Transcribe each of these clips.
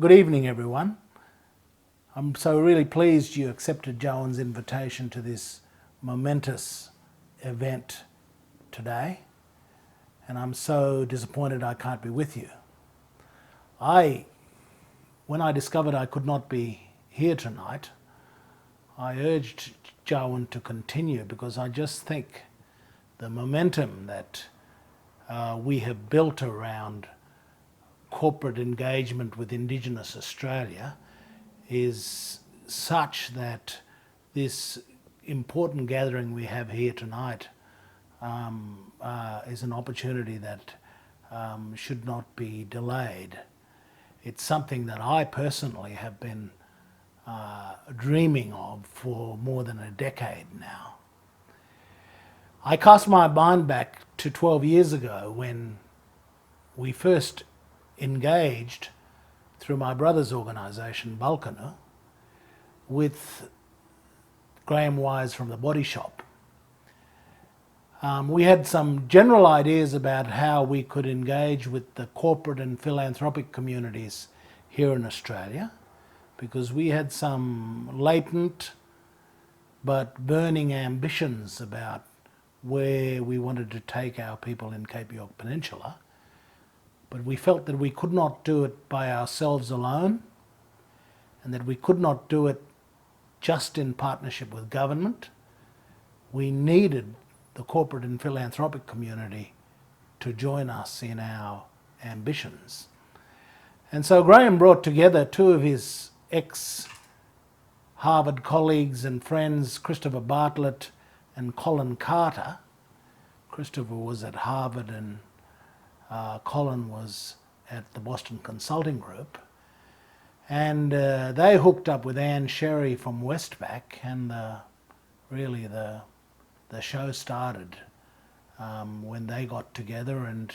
Good evening, everyone. I'm so really pleased you accepted Jawun's invitation to this momentous event today, and I'm so disappointed I can't be with you. When I discovered I could not be here tonight, I urged Jawun to continue because I just think the momentum that we have built around corporate engagement with Indigenous Australia is such that this important gathering we have here tonight is an opportunity that should not be delayed. It's something that I personally have been dreaming of for more than a decade now. I cast my mind back to 12 years ago when we first engaged through my brother's organisation, Balkanu, with Graham Wise from the Body Shop. We had some general ideas about how we could engage with the corporate and philanthropic communities here in Australia, because we had some latent but burning ambitions about where we wanted to take our people in Cape York Peninsula. But we felt that we could not do it by ourselves alone, and that we could not do it just in partnership with government. We needed the corporate and philanthropic community to join us in our ambitions. And so Graham brought together two of his ex-Harvard colleagues and friends, Christopher Bartlett and Colin Carter. Christopher was at Harvard and Colin was at the Boston Consulting Group, and they hooked up with Anne Sherry from Westpac, and really the show started when they got together and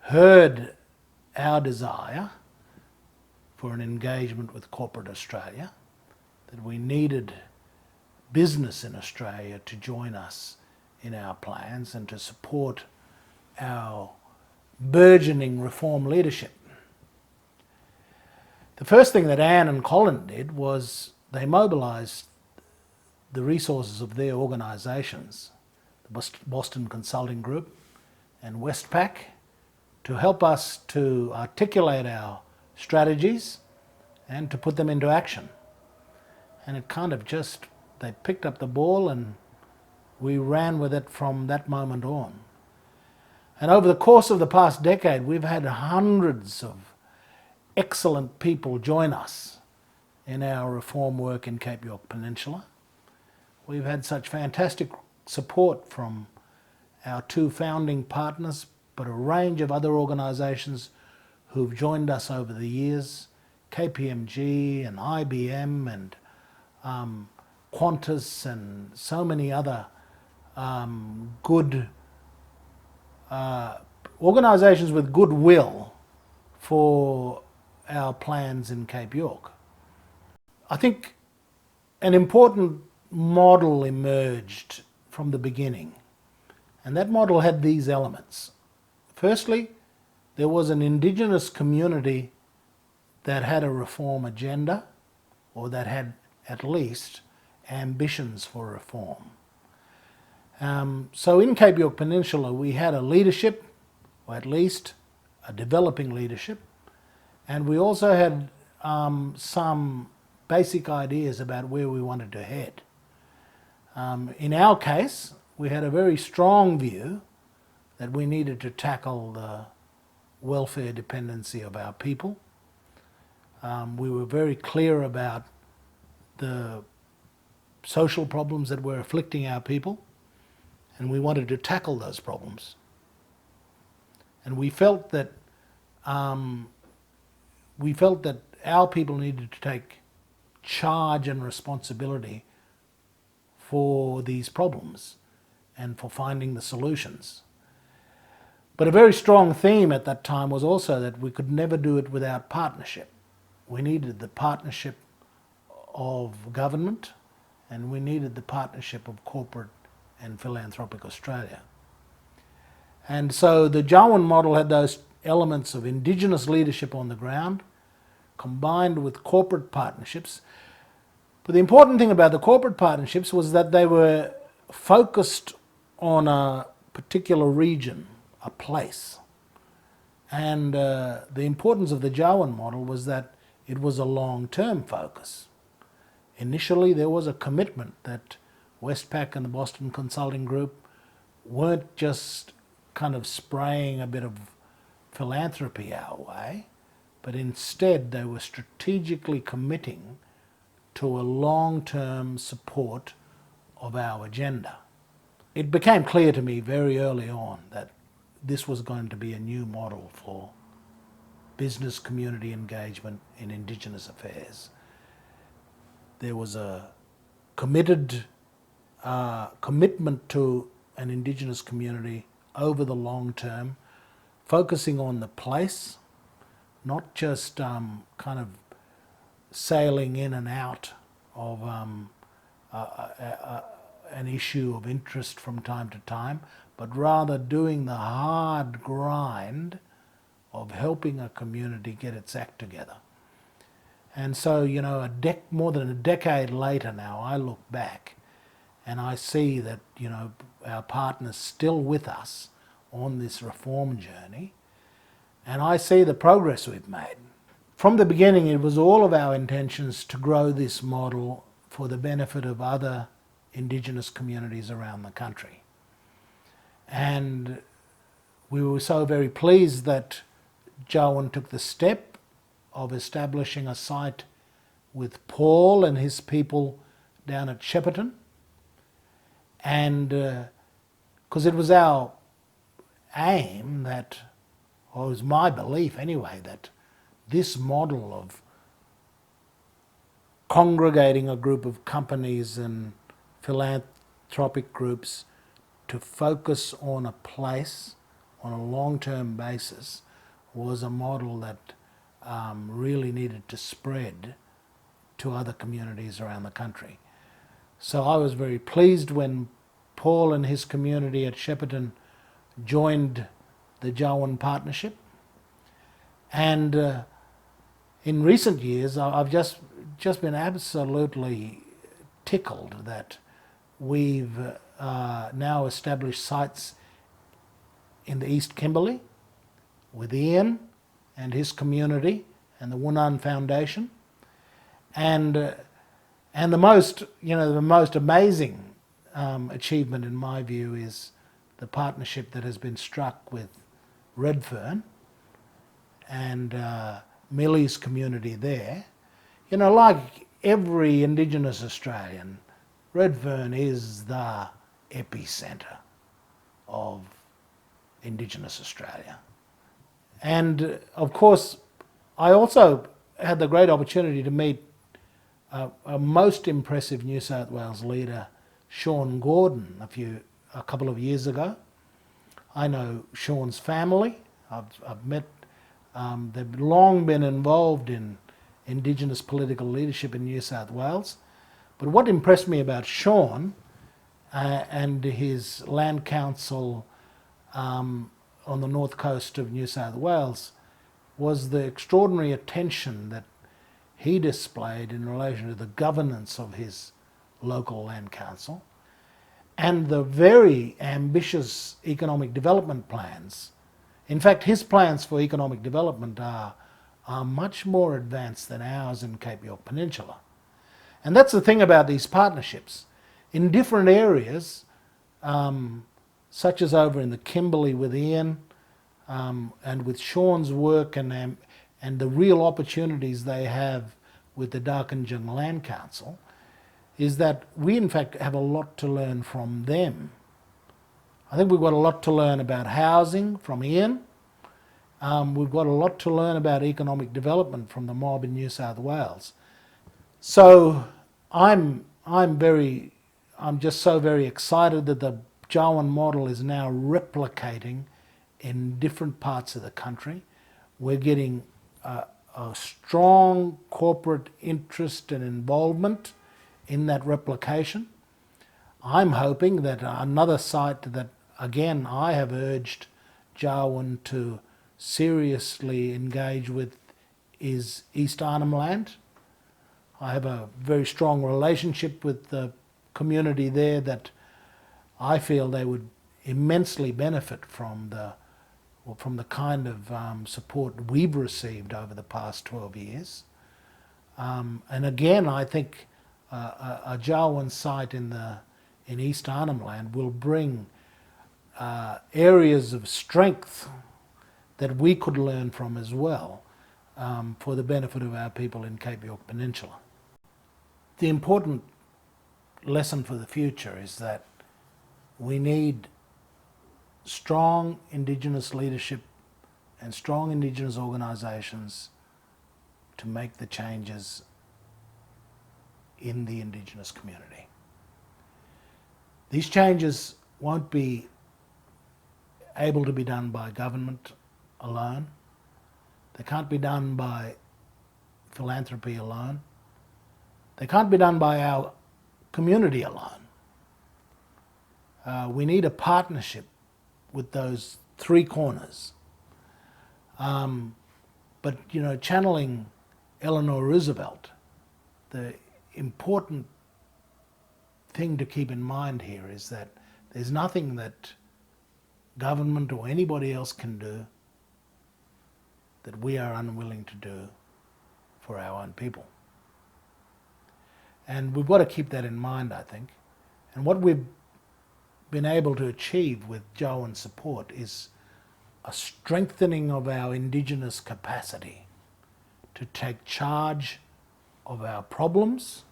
heard our desire for an engagement with corporate Australia, that we needed business in Australia to join us in our plans and to support our burgeoning reform leadership. The first thing that Anne and Colin did was they mobilised the resources of their organisations, the Boston Consulting Group and Westpac, to help us to articulate our strategies and to put them into action. And it kind of just, they picked up the ball and we ran with it from that moment on. And over the course of the past decade, we've had hundreds of excellent people join us in our reform work in Cape York Peninsula. We've had such fantastic support from our two founding partners, but a range of other organisations who've joined us over the years, KPMG and IBM and Qantas and so many other good organisations with goodwill for our plans in Cape York. I think an important model emerged from the beginning, and that model had these elements. Firstly, there was an Indigenous community that had a reform agenda, or that had at least ambitions for reform. So in Cape York Peninsula we had a leadership, or at least a developing leadership, and we also had some basic ideas about where we wanted to head. In our case, we had a very strong view that we needed to tackle the welfare dependency of our people. We were very clear about the social problems that were afflicting our people, and we wanted to tackle those problems. And we felt that our people needed to take charge and responsibility for these problems and for finding the solutions. But a very strong theme at that time was also that we could never do it without partnership. We needed the partnership of government, and we needed the partnership of corporate and philanthropic Australia. And so the Jawun model had those elements of Indigenous leadership on the ground, combined with corporate partnerships. But the important thing about the corporate partnerships was that they were focused on a particular region, a place. And the importance of the Jawun model was that it was a long-term focus. Initially, there was a commitment that Westpac and the Boston Consulting Group weren't just kind of spraying a bit of philanthropy our way, but instead they were strategically committing to a long-term support of our agenda. It became clear to me very early on that this was going to be a new model for business community engagement in Indigenous affairs. There was a commitment to an Indigenous community over the long term, focusing on the place, not just kind of sailing in and out of an issue of interest from time to time, but rather doing the hard grind of helping a community get its act together. And so, you know, more than a decade later now, I look back and I see that, you know, our partner's still with us on this reform journey, and I see the progress we've made. From the beginning, it was all of our intentions to grow this model for the benefit of other Indigenous communities around the country. And we were so very pleased that Jawun took the step of establishing a site with Paul and his people down at Shepparton. And because it was our aim that, or it was my belief anyway, that this model of congregating a group of companies and philanthropic groups to focus on a place on a long-term basis was a model that really needed to spread to other communities around the country. So I was very pleased when Paul and his community at Shepparton joined the Jawun partnership. And in recent years, I've just been absolutely tickled that we've now established sites in the East Kimberley with Ian and his community and the Wunan Foundation. And the most amazing achievement in my view is the partnership that has been struck with Redfern and Millie's community there. You know, like every Indigenous Australian, Redfern is the epicentre of Indigenous Australia. And of course, I also had the great opportunity to meet a most impressive New South Wales leader, Sean Gordon, a couple of years ago. I know Sean's family. I've met, they've long been involved in Indigenous political leadership in New South Wales. But what impressed me about Sean and his land council on the north coast of New South Wales was the extraordinary attention that he displayed in relation to the governance of his local land council and the very ambitious economic development plans. In fact, his plans for economic development are much more advanced than ours in Cape York Peninsula. And that's the thing about these partnerships. In different areas, such as over in the Kimberley with Ian, and with Sean's work and the real opportunities they have with the Darkinjung Land Council, is that we in fact have a lot to learn from them. I think we've got a lot to learn about housing from Ian. We've got a lot to learn about economic development from the mob in New South Wales. So I'm just so very excited that the Jawun model is now replicating in different parts of the country. We're getting a strong corporate interest and involvement in that replication. I'm hoping that another site that, again, I have urged Jawun to seriously engage with is East Arnhem Land. I have a very strong relationship with the community there that I feel they would immensely benefit from the kind of support we've received over the past 12 years. And again, I think a Jawun site in East Arnhem Land will bring areas of strength that we could learn from as well, for the benefit of our people in Cape York Peninsula. The important lesson for the future is that we need strong Indigenous leadership and strong Indigenous organisations to make the changes in the Indigenous community. These changes won't be able to be done by government alone. They can't be done by philanthropy alone. They can't be done by our community alone. We need a partnership with those three corners. But, you know, channeling Eleanor Roosevelt, the important thing to keep in mind here is that there's nothing that government or anybody else can do that we are unwilling to do for our own people. And we've got to keep that in mind, I think. And what we've been able to achieve with Jawun support is a strengthening of our Indigenous capacity to take charge of our problems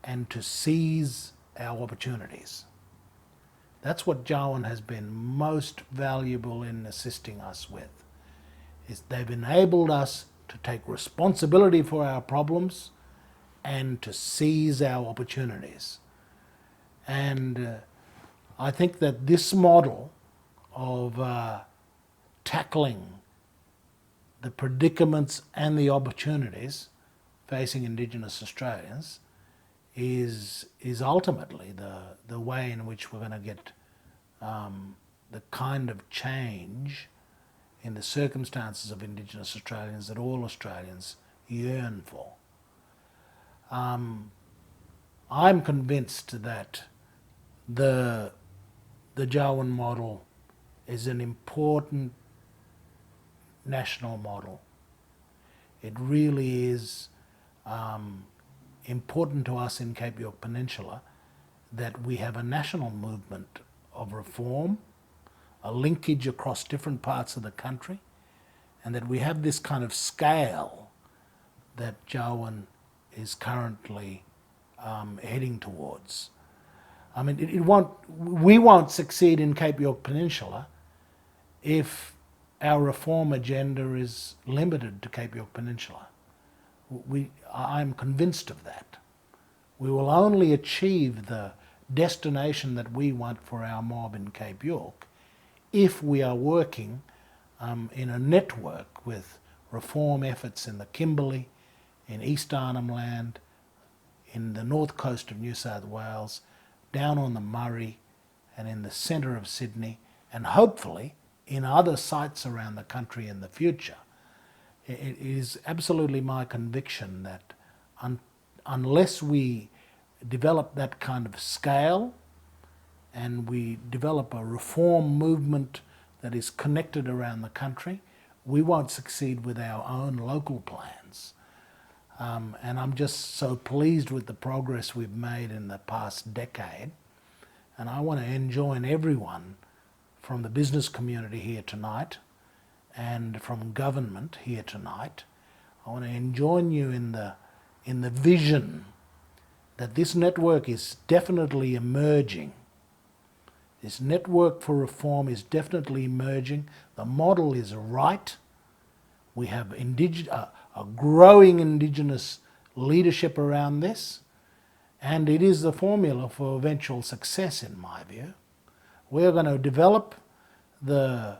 and to seize our opportunities. That's what Jawun has been most valuable in assisting us with. Is they've enabled us to take responsibility for our problems and to seize our opportunities. And I think that this model of tackling the predicaments and the opportunities facing Indigenous Australians is ultimately the way in which we're going to get the kind of change in the circumstances of Indigenous Australians that all Australians yearn for. I'm convinced that the Jawun model is an important national model. It really is important to us in Cape York Peninsula that we have a national movement of reform, a linkage across different parts of the country, and that we have this kind of scale that Jawun is currently heading towards. I mean, we won't succeed in Cape York Peninsula if our reform agenda is limited to Cape York Peninsula. I'm convinced of that. We will only achieve the destination that we want for our mob in Cape York if we are working in a network with reform efforts in the Kimberley, in East Arnhem Land, in the north coast of New South Wales, down on the Murray, and in the centre of Sydney, and hopefully in other sites around the country in the future. It is absolutely my conviction that unless we develop that kind of scale and we develop a reform movement that is connected around the country, we won't succeed with our own local plans. And I'm just so pleased with the progress we've made in the past decade. And I want to enjoin everyone from the business community here tonight and from government here tonight. I want to enjoin you in the vision that this network is definitely emerging. This network for reform is definitely emerging. The model is right. We have a growing Indigenous leadership around this, and it is the formula for eventual success, in my view. We're going to develop the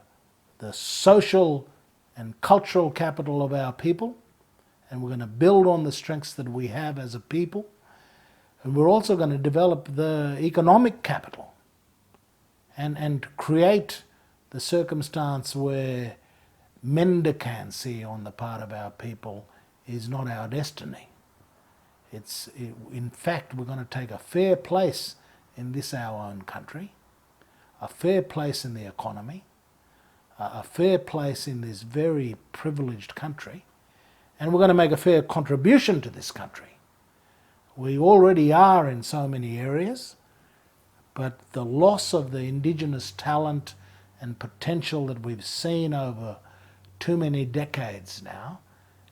social and cultural capital of our people, and we're going to build on the strengths that we have as a people, and we're also going to develop the economic capital and create the circumstance where mendicancy on the part of our people is not our destiny. In fact, we're going to take a fair place in this our own country, a fair place in the economy, a fair place in this very privileged country, and we're going to make a fair contribution to this country. We already are in so many areas, but the loss of the indigenous talent and potential that we've seen over too many decades now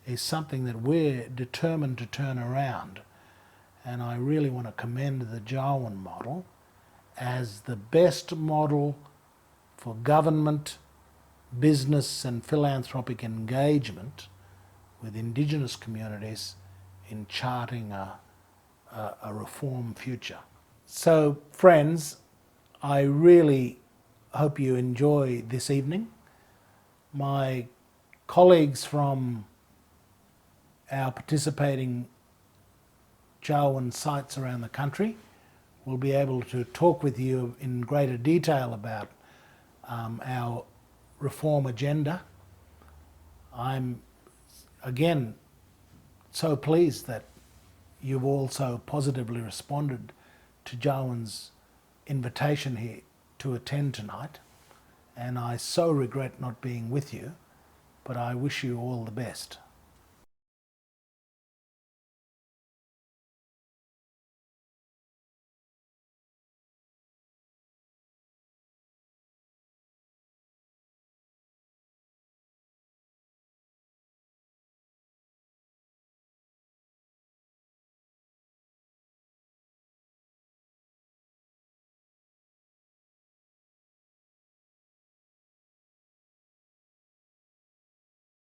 is something that we're determined to turn around. And I really want to commend the Jawun model as the best model for government, business and philanthropic engagement with indigenous communities in charting a reform future. So friends, I really hope you enjoy this evening. My colleagues from our participating Jawun sites around the country will be able to talk with you in greater detail about our reform agenda. I'm again so pleased that you've also positively responded to Jawun's invitation here to attend tonight, and I so regret not being with you, but I wish you all the best.